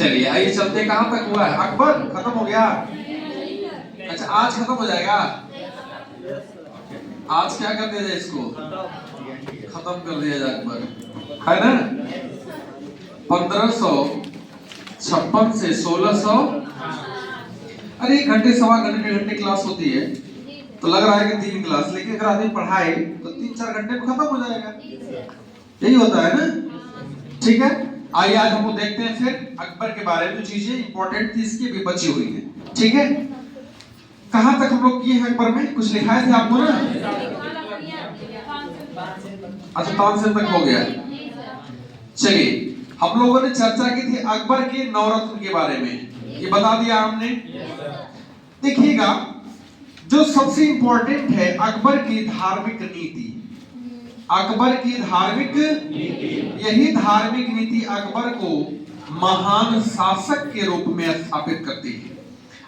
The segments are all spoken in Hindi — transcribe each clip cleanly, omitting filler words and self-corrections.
चलिए आइए चलते, कहां तक हुआ है? अकबर खत्म हो गया। अच्छा आज खत्म हो जाएगा। आज क्या कर दिया जाए, इसको खत्म कर दिया जाए अकबर, है ना। 1556 से 1600। अरे 1 घंटे सवा घंटे 1.5 घंटे क्लास होती है तो लग रहा है कि 3 क्लास, लेकिन अगर आदमी पढ़ाए तो 3-4 घंटे में खत्म हो जाएगा। यही होता है ना। ठीक है, आइए आज हम लोग देखते हैं फिर अकबर के बारे में जो चीजें इंपॉर्टेंट थी इसकी भी बची हुई है। ठीक है, कहां तक हम लोग किए हैं अकबर में? कुछ लिखाए थे आपको ना? अच्छा तानसेन तक हो गया। चलिए हम लोगों ने चर्चा की थी अकबर के नवरत्न के बारे में, ये बता दिया हमने। देखिएगा जो सबसे इंपॉर्टेंट है अकबर की धार्मिक नीति। अकबर की धार्मिक नीति, यही धार्मिक नीति अकबर को महान शासक के रूप में स्थापित करती है।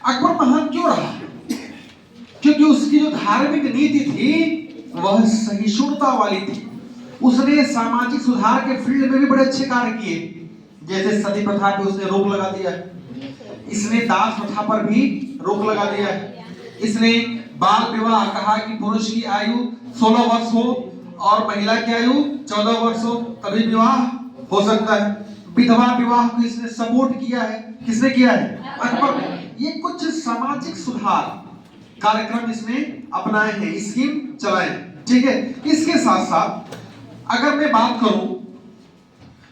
अकबर महान क्यों रहा? क्योंकि उसकी जो धार्मिक नीति थी वह सहिष्णुता वाली थी। उसने सामाजिक सुधार के फील्ड में भी बड़े अच्छे कार्य किए, जैसे सती प्रथा पे उसने रोक लगा दिया, इसने दास प्रथा पर भी रोक लगा दिया, इसने बाल विवाह कहा कि पुरुष की आयु 16 वर्ष हो और महिला की आयु 14 वर्ष हो तभी विवाह हो सकता है। विधवा विवाह को इसने सपोर्ट किया है। किसने किया है? अकबर ने। ये कुछ सामाजिक सुधार कार्यक्रम इसने अपनाए हैं, स्कीम चलाए। ठीक है, इसके साथ साथ अगर मैं बात करूं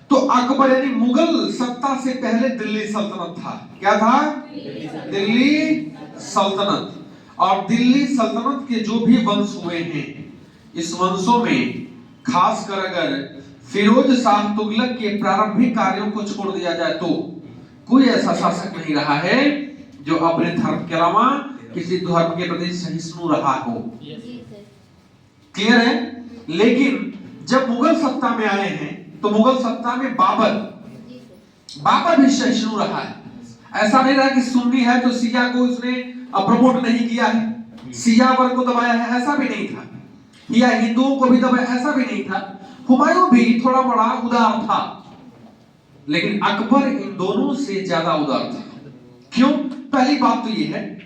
तो अकबर यानी मुगल सत्ता से पहले दिल्ली सल्तनत था। क्या था? दिल्ली सल्तनत। और दिल्ली सल्तनत के जो भी वंश हुए हैं, इस वंशों में खासकर अगर फिरोज शाह तुगलक के प्रारंभिक कार्यों को छोड़ दिया जाए तो कोई ऐसा शासक नहीं रहा है जो अपने धर्म के अलावा किसी धर्म के प्रति सहिष्णु रहा हो। क्लियर है? लेकिन जब मुगल सत्ता में आए हैं तो मुगल सत्ता में बाबर भी सहिष्णु रहा है। ऐसा नहीं रहा कि सुन्नी है तो सिया को उसने प्रमोट नहीं किया है, सिया वर्ग को दबाया है, ऐसा भी नहीं था, या हिंदुओं को भी दबाया, ऐसा भी नहीं था। हुमायूं भी थोड़ा बड़ा उदार था, लेकिन अकबर इन दोनों से ज्यादा उदार था। क्यों? पहली बात तो ये है,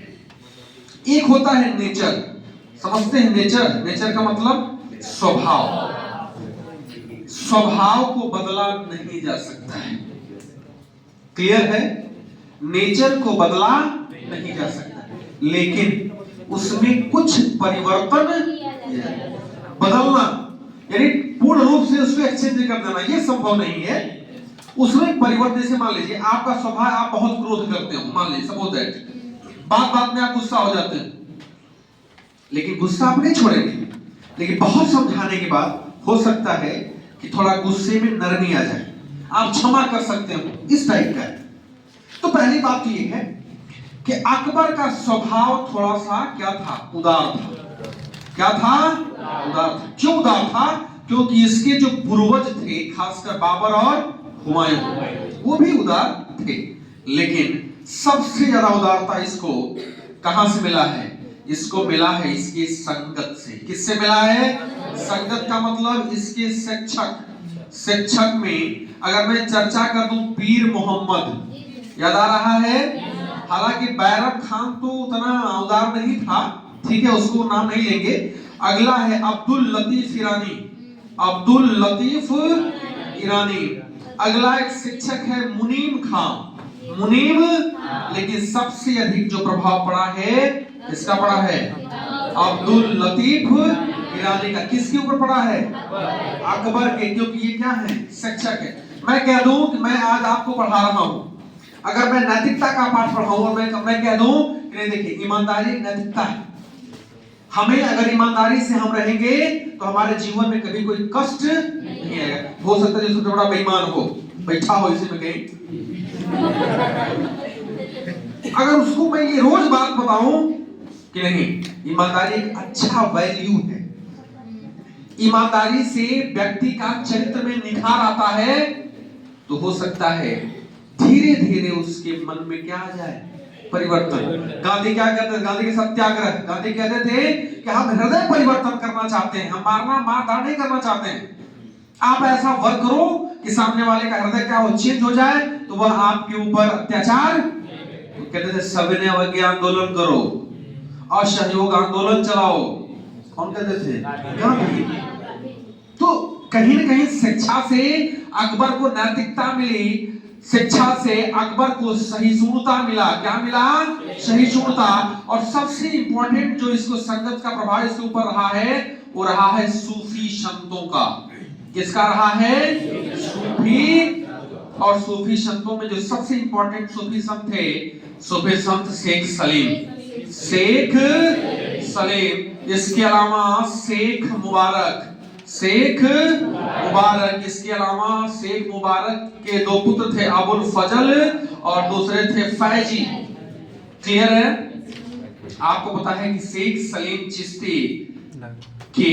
एक होता है नेचर, समझते हैं नेचर? नेचर का मतलब स्वभाव। स्वभाव को बदला नहीं जा सकता है। क्लियर है? नेचर को बदला नहीं जा सकता, लेकिन उसमें कुछ परिवर्तन बदलना यानी पूर्ण रूप से उसको एक्सचेंज कर देना ये संभव नहीं है। उसमें परिवर्तन, जैसे मान लीजिए आपका स्वभाव, आप बहुत क्रोध करते हो, मान लीजिए सपोज दैट, बात बात में आप गुस्सा हो जाते हैं, लेकिन गुस्सा आप नहीं छोड़ेंगे, लेकिन बहुत समझाने के बाद हो सकता है कि थोड़ा गुस्से में नरमी आ जाए, आप क्षमा कर सकते हो, इस टाइप का। तो पहली बात तो ये है कि अकबर का स्वभाव थोड़ा सा क्या था? उदार था। क्या था? उदार था। क्यों उदार था? क्योंकि इसके जो पूर्वज थे, खासकर बाबर और हुमायूं, वो भी उदार थे। लेकिन सबसे ज्यादा उदारता इसको कहां से मिला है? इसको मिला है इसकी संगत से। किससे मिला है? संगत का मतलब इसके शिक्षक। शिक्षक में अगर मैं चर्चा कर दूं, पीर मोहम्मद याद आ रहा है? हालांकि बैरम खान तो उतना उदार नहीं था, ठीक है, उसको नाम नहीं लेंगे। अगला है अब्दुल लतीफ ईरानी। अब्दुल लतीफ ईरानी। अगला एक शिक्षक है मुनीम खान। मुनीम। लेकिन सबसे अधिक जो प्रभाव पड़ा है इसका पड़ा है अब्दुल लतीफ ईरानी का। किसके ऊपर पड़ा है? अकबर के, क्योंकि ये क्या है? शिक्षक है। मैं कह दूं कि मैं आज आपको पढ़ा रहा हूं, अगर मैं नैतिकता का पाठ पढ़ाऊं और मैं कह दूं कि नहीं देखिए ईमानदारी नैतिकता है, हमें अगर ईमानदारी से हम रहेंगे तो हमारे जीवन में कभी कोई कष्ट नहीं आएगा। हो सकता है जो सबसे बड़ा बेईमान हो, बैठा हो इसी में कहीं, अगर उसको मैं ये रोज बात बताऊं कि नहीं ईमानदारी एक अच्छा वैल्यू है, ईमानदारी से व्यक्ति का चरित्र में निखार आता है, तो हो सकता है धीरे धीरे उसके मन में क्या आ जाए? परिवर्तन। गांधी क्या कहते थे? गांधी के सत्याग्रह, गांधी कहते थे कि हम हृदय परिवर्तन करना चाहते हैं, हम मारना मार नहीं करना चाहते हैं। आप ऐसा वर्क करो कि सामने वाले का हृदय क्या हो, चेंज हो जाए, तो वह आपके ऊपर अत्याचार, तो कहते थे सविनय अवज्ञा आंदोलन करो, असहयोग आंदोलन चलाओ। कौन कहते थे? गांधी। तो कहीं ना कहीं शिक्षा से अकबर को नैतिकता मिली, शिक्षा से अकबर को सहिष्णुता मिला। क्या मिला? सहिष्णुता। और सबसे इंपॉर्टेंट जो इसको संगत का प्रभाव इसके ऊपर रहा है, वो रहा है सूफी संतों का। किसका रहा है? सूफी। और सूफी संतों में जो सबसे इंपॉर्टेंट सूफी संत थे, सूफी संत शेख सलीम। शेख सलीम, इसके अलावा शेख मुबारक, शेख मुबारक, इसके अलावा शेख मुबारक के दो पुत्र थे, अबुल फजल और दूसरे थे फैजी। क्लियर है? आपको पता है कि शेख सलीम चिश्ती के,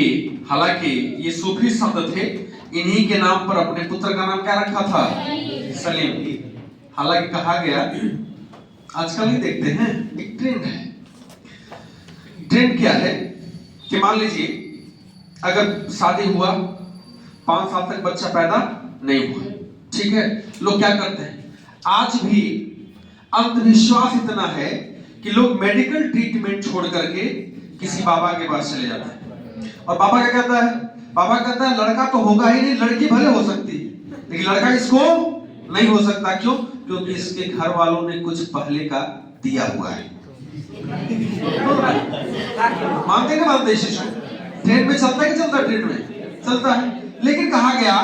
हालांकि ये सूफी संत थे, इन्हीं के नाम पर अपने पुत्र का नाम क्या रखा था? सलीम। हालांकि कहा गया, आजकल ही देखते हैं एक ट्रेंड है। ट्रेंड क्या है कि मान लीजिए अगर शादी हुआ, 5 साल तक बच्चा पैदा नहीं हुआ, ठीक है, लोग क्या करते हैं, आज भी अंधविश्वास इतना है कि लोग मेडिकल ट्रीटमेंट छोड़ करके किसी बाबा के पास चले जाते हैं। और बाबा क्या कहता है? बाबा कहता है लड़का तो होगा ही नहीं, लड़की भले हो सकती है, लेकिन लड़का इसको नहीं हो सकता। क्यों? क्योंकि इसके घर वालों ने कुछ पहले का दिया हुआ है। मानते ना मानते? शिशु ट्रेन में चलता है कि चलता? ट्रेन में चलता है। लेकिन कहा गया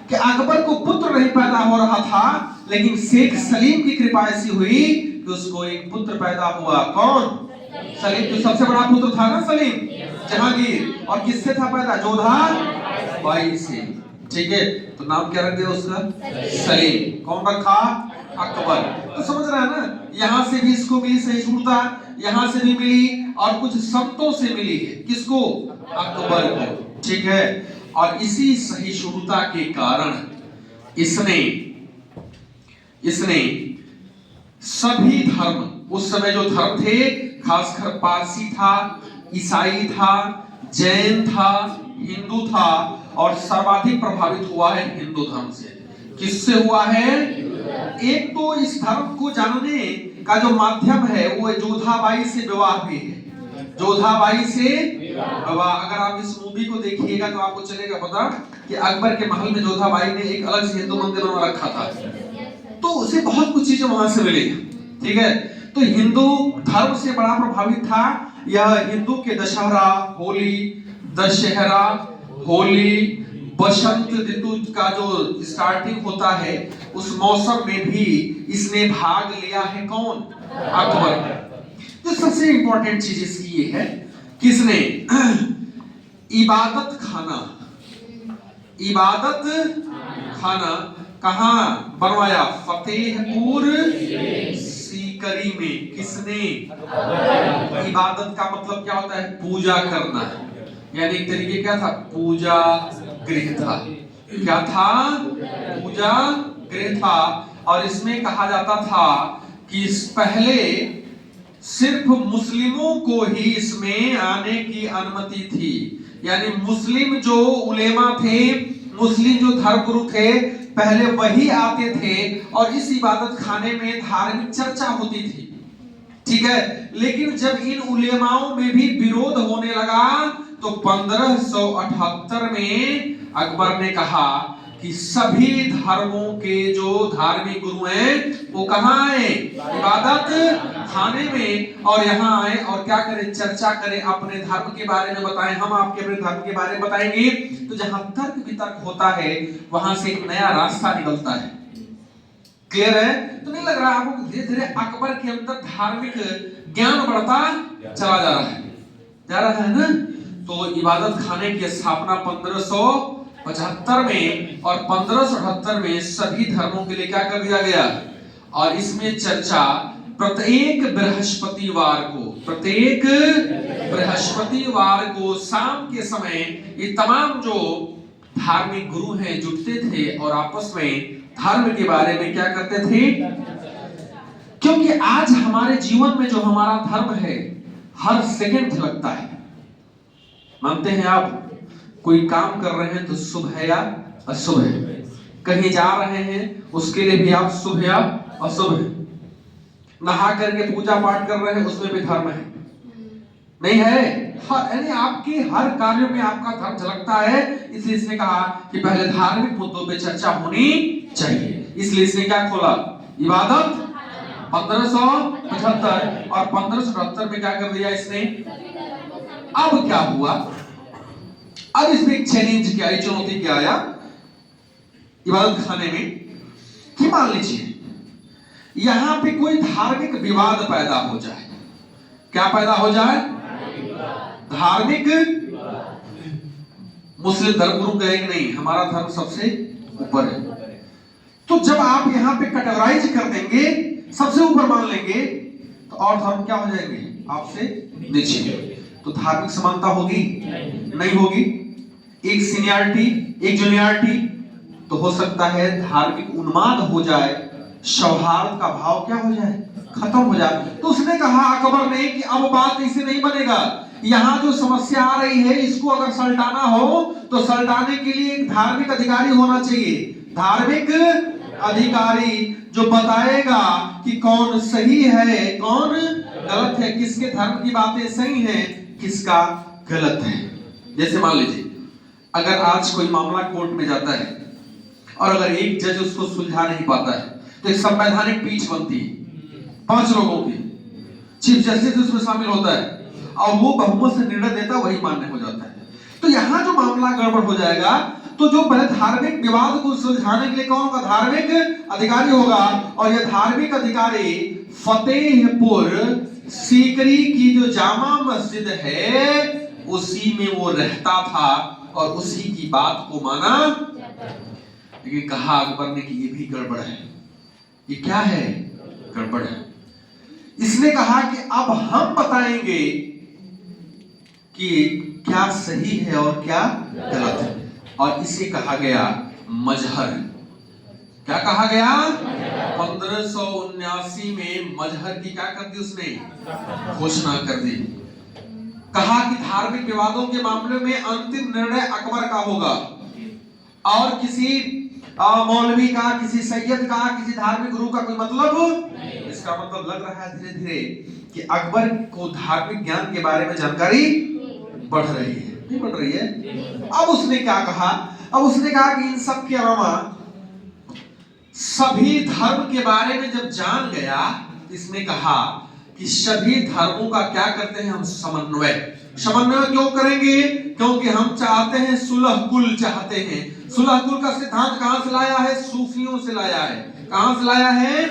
कि अकबर को पुत्र नहीं पैदा हो रहा था, लेकिन शेख सलीम की कृपा ऐसी हुई कि उसको एक पुत्र पैदा हुआ। कौन? सलीम। जो सबसे बड़ा पुत्र था ना सलीम, जहांगीर। और किससे था पैदा? जोधा बाई से। ठीक है, तो नाम क्या रख दिया उसका? सलीम। कौन रखा? अकबर। तो समझ रहा है ना, यहां से भी इसको मिली सहिष्णुता, यहां से भी मिली, और कुछ संतों से मिली है। किसको? अकबर को। ठीक है, और इसी सहिष्णुता के कारण इसने सभी धर्म, उस समय जो धर्म थे, खासकर पारसी था, ईसाई था, जैन था, हिंदू था, और सर्वाधिक प्रभावित हुआ है हिंदू धर्म से। किससे हुआ है? एक तो इस धर्म को जानने का जो माध्यम है वो जोधाबाई से विवाह भी है। जोधाबाई से विवाह। अगर आप इस मूवी को देखिएगा तो आपको चलेगा पता कि अकबर के महल में जोधाबाई ने एक अलग से हिंदू मंदिर बना रखा था, तो उसे बहुत कुछ चीजें वहां से मिली। ठीक है, तो हिंदू धर्म से बड़ा प्रभावित था। यह हिंदू के दशहरा, होली, बसंत ऋतु का जो स्टार्टिंग होता है, उस मौसम में भी इसने भाग लिया है। कौन? अकबर। तो सबसे इंपॉर्टेंट चीज इसकी ये है, किसने इबादत खाना कहां बनवाया? फतेहपुर सीकरी में। किसने? इबादत का मतलब क्या होता है? पूजा करना। यानी एक तरीके क्या था? पूजा गृह था। क्या था? पूजा गृह था। और इसमें कहा जाता था कि पहले सिर्फ मुस्लिमों को ही इसमें आने की अनुमति थी। यानी मुस्लिम जो उलेमा थे, मुस्लिम जो धर्मगुरु थे, पहले वही आते थे और इस इबादत खाने में धार्मिक चर्चा होती थी। ठीक है, लेकिन जब इन उलेमाओं में भी विरोध होने लगा तो 1578 में अकबर ने कहा कि सभी धर्मों के जो धार्मिक गुरु हैं वो कहां आए? इबादत खाने में। और यहाँ आए और क्या करें? चर्चा करें, अपने धर्म के बारे में बताएं, हम आपके अपने धर्म के बारे में बताएंगे। तो जहां तर्क वितर्क होता है वहां से एक नया रास्ता निकलता है। क्लियर है? तो नहीं लग रहा आपको धीरे धीरे अकबर के अंदर धार्मिक ज्ञान बढ़ता चला जा रहा है ना? तो इबादत खाने की स्थापना 1575 में और 1578 में सभी धर्मों के लिए क्या कर दिया गया? और इसमें चर्चा प्रत्येक बृहस्पतिवार को शाम के समय ये तमाम जो धार्मिक गुरु हैं जुटते थे और आपस में धर्म के बारे में क्या करते थे। क्योंकि आज हमारे जीवन में जो हमारा धर्म है हर सेकंड लगता है। मानते हैं आप? कोई काम कर रहे हैं तो शुभ है या अशुभ है। कहीं जा रहे हैं उसके लिए भी आप शुभ या अशुभ है। नहा करके पूजा पाठ कर रहे हैं उसमें भी धर्म है, नहीं है? यानी आपके हर कार्यों में आपका धर्म झलकता है। इसलिए इसने कहा कि पहले धार्मिक मुद्दों पे चर्चा होनी चाहिए। इसलिए इसने क्या खोला? इबादत 1575 और 1578 में क्या कर दिया इसने? अब क्या हुआ? अब इसमें एक चैलेंज क्या आई, चुनौती क्या आया इबादत खाने में कि मान लीजिए यहां पे कोई धार्मिक विवाद पैदा हो जाए। क्या पैदा हो जाए? धार्मिक। मुस्लिम धर्मगुरु कहेंगे नहीं, हमारा धर्म सबसे ऊपर है। तो जब आप यहां पे कैटेगराइज कर देंगे, सबसे ऊपर मान लेंगे, तो और धर्म क्या हो जाएंगे? आपसे नीचे। तो धार्मिक समानता होगी? नहीं होगी। एक सीनियरिटी, एक जूनियरिटी, तो हो सकता है धार्मिक उन्माद हो जाए, सौहार्द का भाव क्या हो जाए? खत्म हो जाए। तो उसने कहा अकबर ने कि अब बात ऐसे नहीं बनेगा। यहाँ जो समस्या आ रही है इसको अगर सल्टाना हो तो सल्टाने के लिए एक धार्मिक अधिकारी होना चाहिए। धार्मिक अधिकारी जो बताएगा कि कौन सही है कौन गलत है, किसके धर्म की बातें सही हैं किसका गलत है। जैसे मान लीजिए अगर आज कोई मामला कोर्ट में जाता है और अगर एक जज उसको सुलझा नहीं पाता है तो एक संवैधानिक पीठ बनती है 5 लोगों की, चीफ जस्टिस उसमें शामिल होता है और वो बहुमत से निर्णय देता वही मान्य हो जाता है। तो यहाँ जो मामला गड़बड़ हो जाएगा तो जो पहले धार्मिक विवाद को सुलझाने के लिए कौन होगा? धार्मिक अधिकारी होगा। और यह धार्मिक अधिकारी फतेहपुर सीकरी की जो जामा मस्जिद है उसी में वो रहता था और उसी की बात को माना। लेकिन कहा अकबर ने कि ये भी गड़बड़ है। ये क्या है? गड़बड़ है। इसने कहा कि अब हम बताएंगे कि क्या सही है और क्या गलत है। और इसे कहा गया मजहर। क्या कहा गया? 1579 में मजहर की क्या कर दी उसने? घोषणा कर दी। कहा कि धार्मिक विवादों के मामले में अंतिम निर्णय अकबर का होगा और किसी मौलवी का, किसी सैयद का, किसी धार्मिक गुरु का कोई मतलब नहीं। इसका मतलब लग रहा है धीरे धीरे कि अकबर को धार्मिक ज्ञान के बारे में जानकारी बढ़ रही है, नहीं बढ़ रही है? अब उसने क्या कहा? अब उसने कहा कि इन सब के अलावा सभी धर्म के बारे में जब जान गया, इसने कहा कि सभी धर्मों का क्या करते हैं हम? समन्वय। समन्वय क्यों करेंगे? क्योंकि हम चाहते हैं सुलह कुल चाहते हैं। सुलह कुल का सिद्धांत कहां से लाया है? सूफियों से लाया है। कहां से लाया है?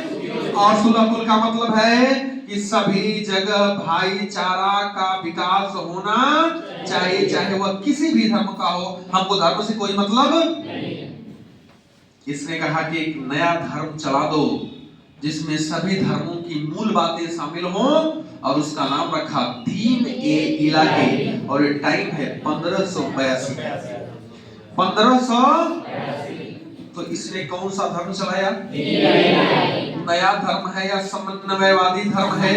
और सुलह कुल का मतलब है कि सभी जगह भाईचारा का विकास होना चाहिए, चाहे वह किसी भी धर्म का हो। हमको धर्म से कोई मतलब नहीं। इसने कहा कि एक नया धर्म चला दो जिसमें सभी धर्मों की मूल बातें शामिल हों और उसका नाम रखा दीन ए इलाही। और ये टाइम है 1582। 1582। तो इसने कौन सा धर्म चलाया? नया धर्म है या समन्वयवादी धर्म है?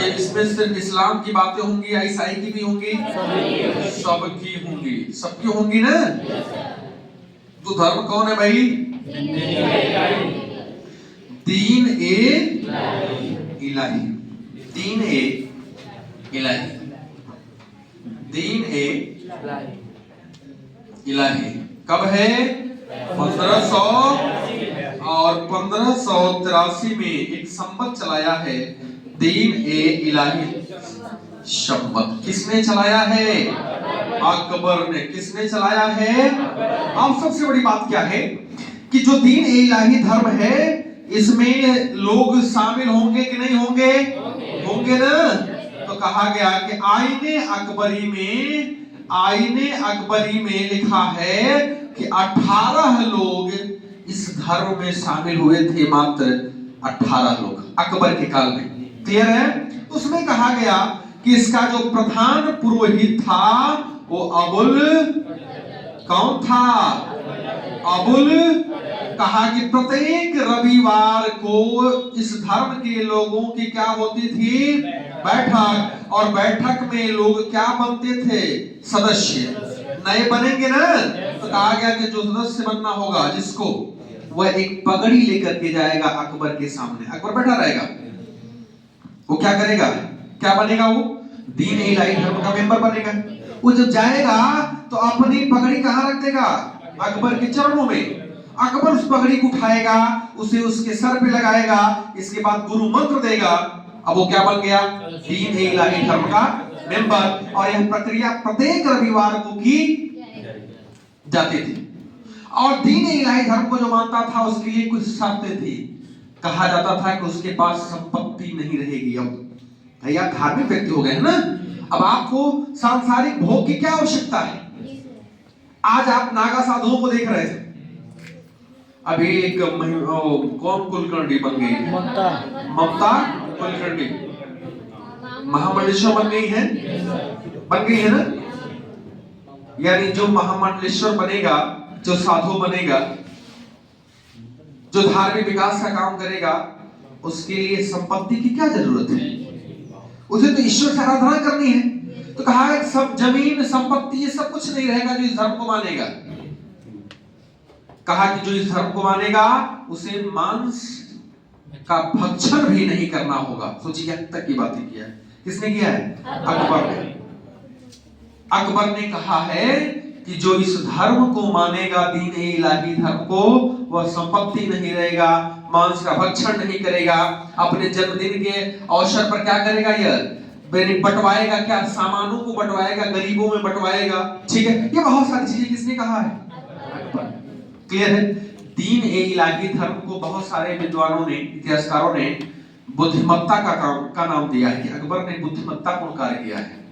ये इसमें सिर्फ इस्लाम की बातें होंगी या ईसाई की भी होंगी? सबकी होंगी। सबकी होंगी ना? तो धर्म कौन है भाई? दीन ए इलाही। दीन ए इलाही। दीन ए इलाही कब है? 1500 और 1583 में एक संबत चलाया है दीन ए इलाही संबत। किसने चलाया है? अकबर ने। किसने चलाया है? अब सबसे बड़ी बात क्या है कि जो दीन ए इलाही धर्म है इसमें लोग शामिल होंगे कि नहीं होंगे? होंगे ना? तो कहा गया कि आईने अकबरी में लिखा है कि 18 लोग इस धर्म में शामिल हुए थे। मात्र 18 लोग अकबर के काल में। क्लियर है? उसमें कहा गया कि इसका जो प्रधान पुरोहित था वो अबुल कौन था? अबुल। कहा कि प्रत्येक रविवार को इस धर्म के लोगों की क्या होती थी? बैठक। और बैठक में लोग क्या बनते थे? सदस्य। नए बनेंगे ना, तो कहा गया कि जो सदस्य बनना होगा जिसको, वह एक पगड़ी लेकर के जाएगा अकबर के सामने। अकबर बैठा रहेगा, वो क्या करेगा, क्या बनेगा, वो दीन इलाही धर्म का मेंबर बनेगा। वो जब जाएगा तो अपनी पगड़ी कहां रख देगा, अकबर के चरणों में। अकबर उस पगड़ी को उठाएगा, उसे उसके सर पे लगाएगा, इसके बाद गुरु मंत्र देगा। अब वो क्या बन गया, दीन इलाही धर्म का मेंबर। और यह प्रक्रिया प्रत्येक रविवार को की जाती थी। और दीन इलाही धर्म को जो मानता था उसके लिए कुछ शर्तें थी। कहा जाता था कि उसके पास संपत्ति नहीं रहेगी। अब भैया धार्मिक व्यक्ति हो गए ना, अब आपको सांसारिक भोग की क्या आवश्यकता है। आज आप नागा साधुओं को देख रहे थे, अभी एक कौन कुलकर्णी बन गई है, ममता कुलकर्णी महामंडलेश्वर बन गई है ना। यानी जो महामंडलेश्वर बनेगा, जो साधु बनेगा, जो धार्मिक विकास का काम करेगा, उसके लिए संपत्ति की क्या जरूरत है, उसे तो ईश्वर की आराधना करनी है। तो कहा है सब जमीन संपत्ति ये सब कुछ नहीं रहेगा जो इस धर्म को मानेगा। कहा कि जो इस धर्म को मानेगा उसे मांस का भक्षण भी नहीं करना होगा। सोचिए क्या तक की बातें किया है, किसने किया है, अकबर ने। अकबर ने कहा है कि जो इस धर्म को मानेगा, दीन इलाही धर्म को, वह संपत्ति नहीं रहेगा, मांस का भक्षण नहीं करेगा, अपने जन्मदिन के अवसर पर क्या करेगा, यह बंटवाएगा, क्या सामानों को बंटवाएगा, गरीबों में बंटवाएगा। ठीक है, ये बहुत सारी चीजें किसने कहा है, क्लियर है। दीन इलाही धर्म को बहुत सारे विद्वानों ने, इतिहासकारों ने बुद्धिमत्ता का नाम दिया है कि अकबर ने बुद्धिमत्तापूर्ण कार्य किया है।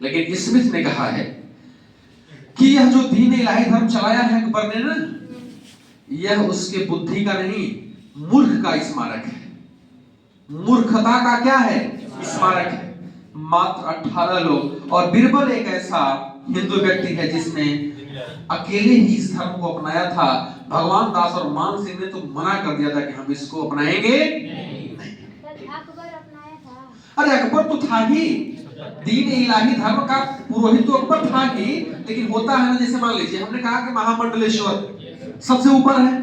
लेकिन स्मिथ ने कहा है कि यह जो दीन इलाही धर्म चलाया है अकबर ने ना, यह उसके बुद्धि का नहीं, मूर्ख का स्मारक है। मूर्खता का क्या है, स्मारक है। मात्र 18 लोग, और बिरबल एक ऐसा हिंदू व्यक्ति है जिसने अकेले ही इस धर्म को अपनाया था। भगवान दास और मान सिंह ने तो मना कर दिया था कि हम इसको अपनाएंगे नहीं। अकबर अपनाया था। अरे अकबर तो था ही, दीन इलाही धर्म का पुरोहित तो अकबर था ही। लेकिन होता है ना, जैसे मान लीजिए हमने कहा कि महामंडलेश्वर सबसे ऊपर है,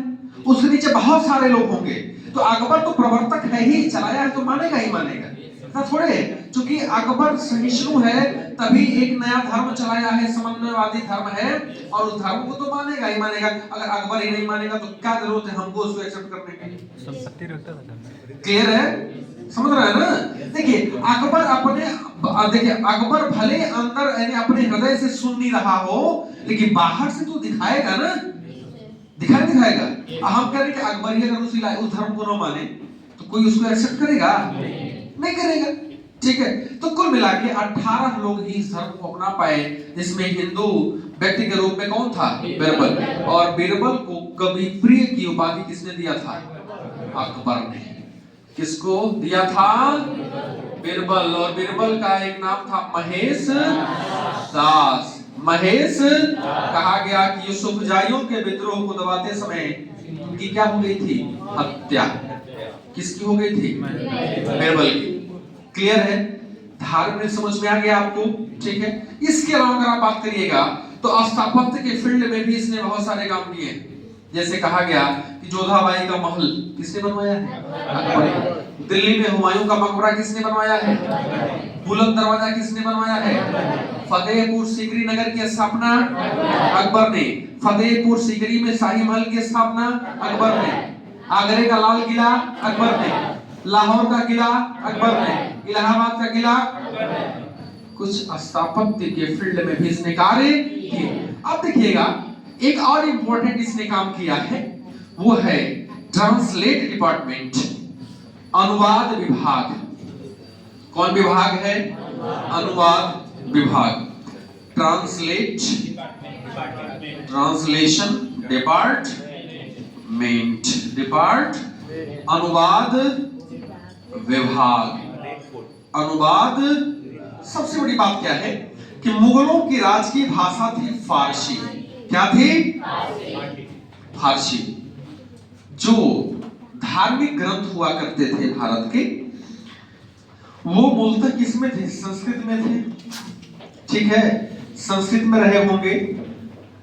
उसके नीचे बहुत सारे लोग होंगे, तो अकबर तो प्रवर्तक है ही, चलाया है तो मानेगा ही मानेगा, ऐसा थोड़े। क्योंकि अकबर सहिष्णु है, तभी एक नया धर्म चलाया है, समन्वयवादी धर्म है, और उस धर्म को तो मानेगा ही मानेगा। अगर अकबर ही नहीं मानेगा तो क्या जरूरत है हमको उसको एक्सेप्ट करने की। क्लियर है, समझ रहे हैं ना। देखिए अकबर अकबर भले अंदर यानी अपने हृदय से सुन नहीं रहा हो, लेकिन बाहर से तो दिखाएगा ना, दिखाएगा। हम कह रहे कि अकबर ही अगर उस धर्म को न माने तो कोई उसको एक्सेप्ट करेगा, नहीं करेगा। ठीक है, तो कुल मिला के 18 लोग ही इस धर्म को अपना पाए, जिसमें हिंदू व्यक्ति के रूप में कौन था, बिरबल। और बिरबल को कवि प्रिय की उपाधि किसने दिया था, अकबर ने। किसको दिया था, बिरबल। और बिरबल का एक नाम था महेश दास। महेश, कहा गया कि यूसुफजाइयों के विद्रोह को दबाते समय उनकी क्या हो गई थी, हत्या। किसकी हो गई थी, बिरबल की। क्लियर है, धार्मिक समझ में आ गया आपको। ठीक है, इसके अलावा अगर आप बात करिएगा तो स्थापत्य के फील्ड में भी इसने बहुत सारे काम किए। जैसे कहा गया कि जोधाबाई का महल किसने बनवाया है, अकबर। दिल्ली में हुमायूं का मकबरा किसने बनवाया है, बुलंद दरवाजा किसने बनवाया है, फतेहपुर सीकरी नगर की स्थापना अकबर ने। फतेहपुर सीकरी में शाही महल की स्थापना अकबर ने। आगरे का लाल किला अकबर ने, लाहौर का किला अकबर ने, इलाहाबाद का किला। कुछ स्थापत्य के फील्ड में भी इसने कार्य किए। अब देखिएगा एक और इंपॉर्टेंट इसने काम किया है, वो है ट्रांसलेट डिपार्टमेंट, अनुवाद विभाग। कौन विभाग है, अनुवाद विभाग। ट्रांसलेशन डिपार्ट, अनुवाद विभाग। अनुवाद, सबसे बड़ी बात क्या है कि मुगलों की राज की भाषा थी फारसी। क्या थी, फारसी। जो धार्मिक ग्रंथ हुआ करते थे भारत के, वो मूलतः किसमें थे, संस्कृत में थे। ठीक है, संस्कृत में रहे होंगे,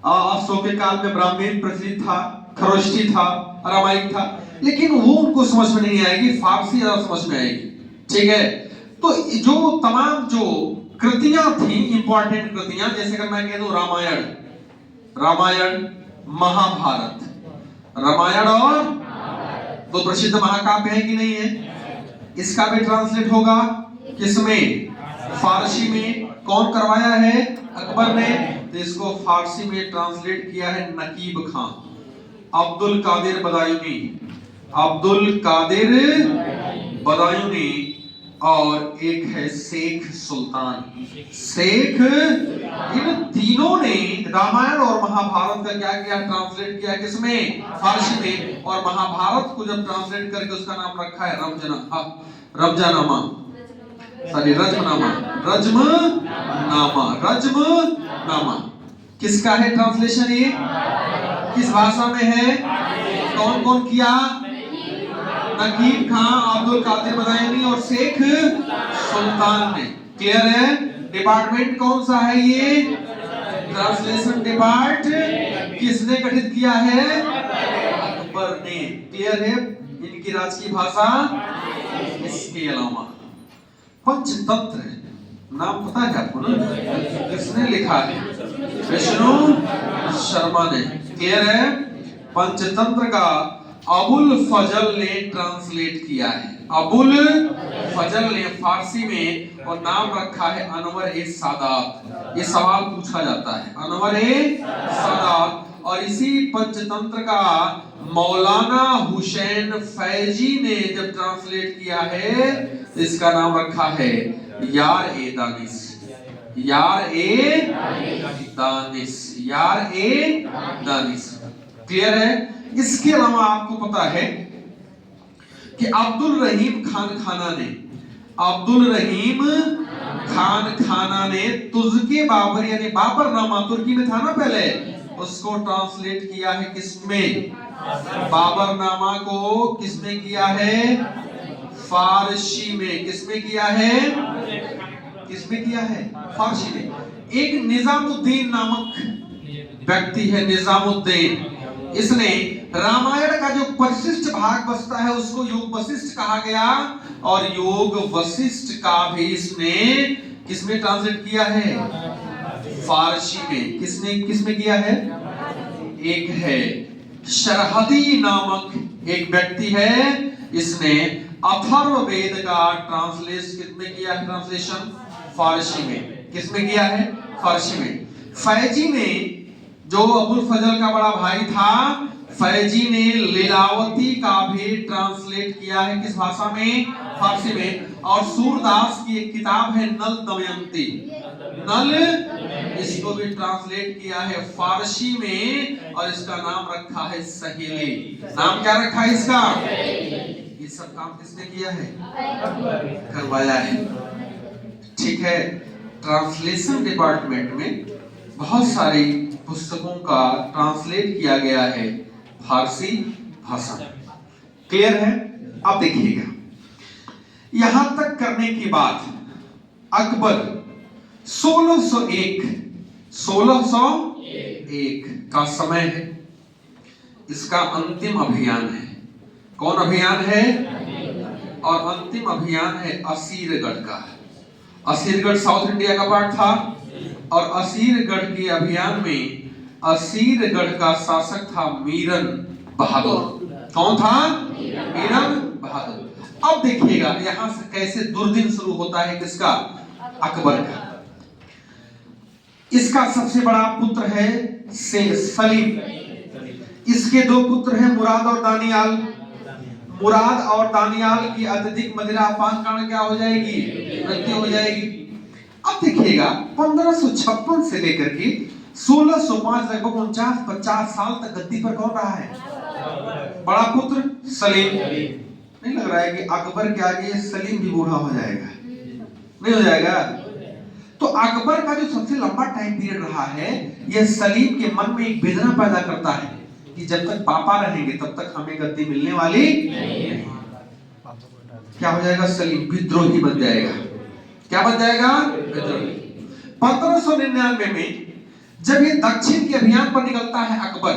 अशोक के काल में ब्राह्मण प्रचलित था, खरोष्टी था, अरामाइक था, लेकिन वो उनको समझ में नहीं आएगी, फारसी ज्यादा समझ में आएगी। ठीक है, तो जो तमाम जो कृतियां थी, इंपॉर्टेंट कृतियां, जैसे अगर मैं कह दूं रामायण, महाभारत, रामायण और तो प्रसिद्ध महाकाव्य है कि नहीं है? इसका भी ट्रांसलेट होगा किसमें? फारसी में। कौन करवाया है? अकबर ने। तो इसको फारसी में ट्रांसलेट किया है नकीब खां, अब्दुल कादिर बदायूनी, और एक है शेख सुल्तान। इन तीनों ने रामायण और महाभारत का क्या किया? ट्रांसलेट किया किसमें? फारसी में। और महाभारत को जब ट्रांसलेट करके उसका नाम रखा है रजमनामा। किसका है ट्रांसलेशन? ये किस भाषा में है? कौन कौन किया? नकीब खां, अब्दुल कादिर बदायूनी और शेख सुल्तान ने। क्लियर है? डिपार्टमेंट कौन सा है ये? Translation department. किसने गठित किया है? अकबर ने। क्लियर है? इनकी राज की भाषा। इसके अलावा पंचतंत्र नाम पता है आपको ना? किसने लिखा है? विष्णु शर्मा ने। क्लियर है? पंचतंत्र का अबुल फजल ने ट्रांसलेट किया है। अबुल फजल ने फारसी में, और नाम रखा है अनवर ए सादात। ये सवाल पूछा जाता है, अनवर ए सादात। और इसी पंचतंत्र का मौलाना हुसैन फैजी ने जब ट्रांसलेट किया है, इसका नाम रखा है यार ए दानिश। क्लियर है? इसके अलावा आपको पता है कि अब्दुल रहीम खान खाना ने तुज़के बाबर यानी बाबरनामा, तुर्की में था ना पहले, उसको ट्रांसलेट किया है किसमें? बाबरनामा को किसमें किया है? फारसी में। किसमें किया है? फारसी में। एक निजामुद्दीन नामक व्यक्ति है, निजामुद्दीन। इसने रामायण का जो परिशिष्ट भाग बचता है उसको योग वशिष्ठ कहा गया, और योग वशिष्ठ का भी इसने किसमें ट्रांसलेट किया है? फारसी में। किसमें किया है? एक है शरहदी नामक एक व्यक्ति है, इसने अथर्ववेद का ट्रांसलेशन फारसी में। किसमें किया है? फारसी में। फैजी ने, जो अबुल फजल का बड़ा भाई था, फैजी ने लीलावती का भी ट्रांसलेट किया है। किस भाषा में? फारसी में। और सूरदास की एक किताब है नल दमयंती, इसको भी ट्रांसलेट किया है फारसी में, और इसका नाम रखा है सहेली। नाम क्या रखा है इसका? ये सब काम किसने किया है? करवाया है। ठीक है, ट्रांसलेशन डिपार्टमेंट में बहुत सारी पुस्तकों का ट्रांसलेट किया गया है फारसी भाषा। क्लियर है? अब देखिएगा, यहां तक करने के बाद अकबर 1601 का समय है, इसका अंतिम अभियान है। कौन अभियान है? और अंतिम अभियान है असीरगढ़ का। असीरगढ़ साउथ इंडिया का पार्ट था, और असीरगढ़ के अभियान में असीरगढ़ का शासक था मीरन बहादुर। कौन था? मीरन बहादुर। अब देखिएगा यहां से कैसे दुर्दिन शुरू होता है किसका? अकबर का। इसका सबसे बड़ा पुत्र है सलीम। इसके दो पुत्र हैं मुराद और दानियाल। मुराद और दानियाल की अत्यधिक मदिरा पान कारण क्या हो जाएगी? मृत्यु हो जाएगी। अब देखिएगा 1556 से लेकर के 1605 लगभग 49-50 साल तक गद्दी पर कौन रहा है? बड़ा पुत्र सलीम। नहीं लग रहा है कि अकबर के आगे सलीम भी बूढ़ा हो जाएगा? नहीं हो जाएगा? तो अकबर का जो सबसे लंबा टाइम पीरियड रहा है, यह सलीम के मन में एक वेदना पैदा करता है कि जब तक पापा रहेंगे तब तक हमें गद्दी मिलने वाली नहीं। क्या हो जाएगा? सलीम विद्रोही बन जाएगा। क्या बन जाएगा? विद्रोही। 1599 में जब ये दक्षिण के अभियान पर निकलता है अकबर,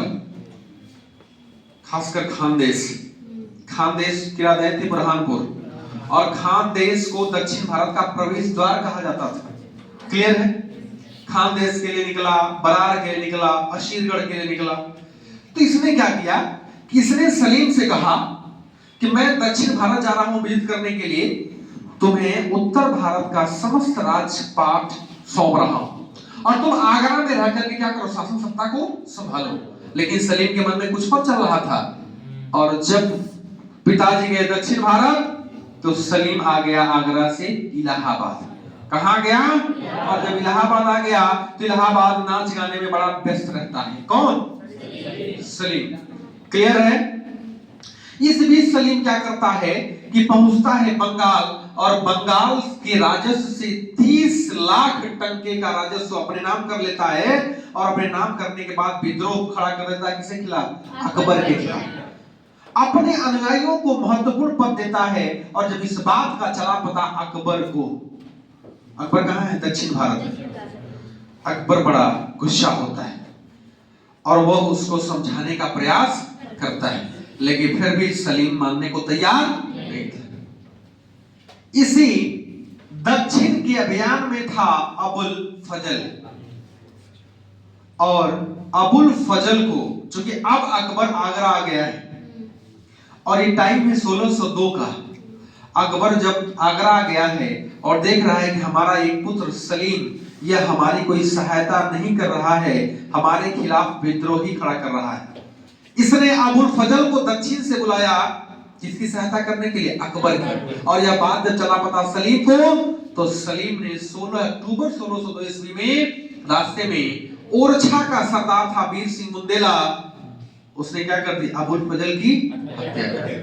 खासकर खानदेश की राजधानी थी बुरहानपुर, और खानदेश को दक्षिण भारत का प्रवेश द्वार कहा जाता था। क्लियर है? खानदेश के लिए निकला, बरार के लिए निकला, अशीरगढ़ के लिए निकला। तो इसने क्या किया कि इसने सलीम से कहा कि मैं दक्षिण भारत जा रहा हूं विजिट करने के लिए, तुम्हें उत्तर भारत का समस्त राजपाट सौंप रहा हूं और तुम आगरा में रह करके क्या करो, शासन सत्ता को संभालो। लेकिन सलीम के मन में कुछ और चल रहा था, और जब पिताजी गए दक्षिण भारत तो सलीम आ गया आगरा से इलाहाबाद। कहां गया? और जब इलाहाबाद आ गया तो इलाहाबाद नाच गाने में बड़ा व्यस्त रहता है। कौन? सलीम। क्लियर है? इस बीच सलीम क्या करता है कि पहुंचता है बंगाल, और बंगाल के राजस्व से 30 लाख टंके का राजस्व अपने नाम कर लेता है, और अपने नाम करने के बाद विद्रोह खड़ा कर देता है। किसके खिलाफ? अकबर के खिलाफ। अपने अनुयायियों को महत्वपूर्ण पद देता है, और जब इस बात का चला पता अकबर को, अकबर कहां है? दक्षिण भारत में। अकबर बड़ा गुस्सा होता है और वह उसको समझाने का प्रयास करता है, लेकिन फिर भी सलीम मानने को तैयार नहीं था। इसी दक्षिण के अभियान में था अबुल फजल, और अबुल फजल को, चूंकि अब अकबर आगरा आ गया है और ये टाइम है 1602 का, अकबर जब आगरा आ गया है और देख रहा है कि हमारा एक पुत्र सलीम यह हमारी कोई सहायता नहीं कर रहा है, हमारे खिलाफ विद्रोही खड़ा कर रहा है, इसने अबुल फजल को दक्षिण से बुलाया। किसकी सहायता करने के लिए? अकबर की। और यह बात जब चला पता सलीम को, तो सलीम ने 16 अक्टूबर 1602 ईस्वी में रास्ते में ओरछा का सरदार था वीर सिंह बुंदेला, उसने क्या कर दी? अबुल फजल की हत्या कर दी।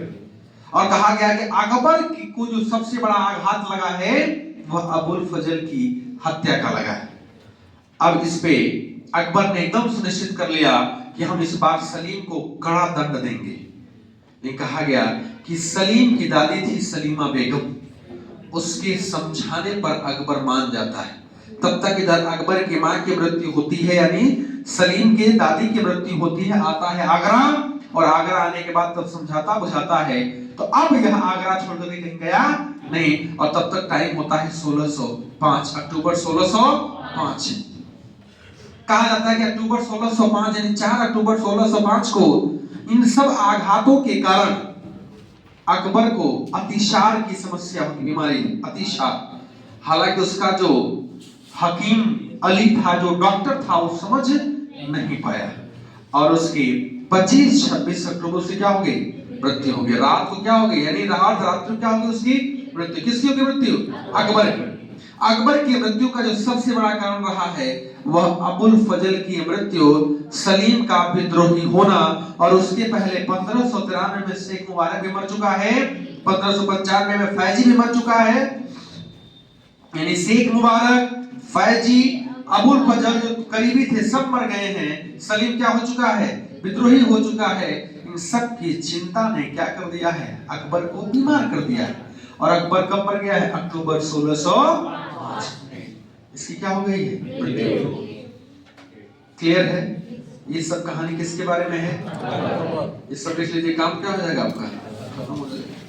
और कहा गया कि अकबर को जो सबसे बड़ा आघात लगा है वह अबुल फजल की हत्या का लगा है। अब इस पे अकबर ने एकदम सुनिश्चित कर लिया कि हम इस बार सलीम को कड़ा दंड देंगे। ये कहा गया कि सलीम की दादी थी सलीमा बेगम, उसके समझाने पर अकबर मान जाता है। तब तक इधर अकबर की मां की मृत्यु होती है, यानी सलीम के दादी की मृत्यु होती है, आता है आगरा, और आगरा आने के बाद तब समझाता बुझाता है। तो अब यह आगरा छोड़कर कहीं गया नहीं, और तब तक टाइम होता है 1605, अक्टूबर 1605। कहा जाता है कि अक्टूबर 1605 यानी 4 अक्टूबर 1605 को इन सब आघातों के कारण अकबर को अतिसार की समस्या होगी, बीमारी अतिसार। हालांकि उसका जो हकीम अली था, जो डॉक्टर था, वो समझ नहीं पाया, और उसकी 25-26 अक्टूबर से क्या हो गई? मृत्यु हो गई। रात को क्या हो गई? यानी रात को क्या हो गई? उसकी मृत्यु। किसकी होगी मृत्यु? अकबर की। अकबर की मृत्यु का जो सबसे बड़ा कारण रहा है वह अबुल फजल की मृत्यु, सलीम का विद्रोही होना, और उसके पहले 1593 में शेख मुबारक भी मर चुका है, 1595 में फैजी भी मर चुका है। यानी शेख मुबारक, फैजी, अबुल फजल जो करीबी थे सब मर गए हैं। सलीम क्या हो चुका है? विद्रोही हो चुका है। इन सब की चिंता ने क्या कर दिया है? अकबर को बीमार कर दिया है। और अकबर कब मर गया है? अक्टूबर 1605। इसकी क्या हो गई है? क्लियर है? ये सब कहानी किसके बारे में है? ये सब देख लीजिए, काम क्या हो जाएगा आपका, खत्म हो जाएगा।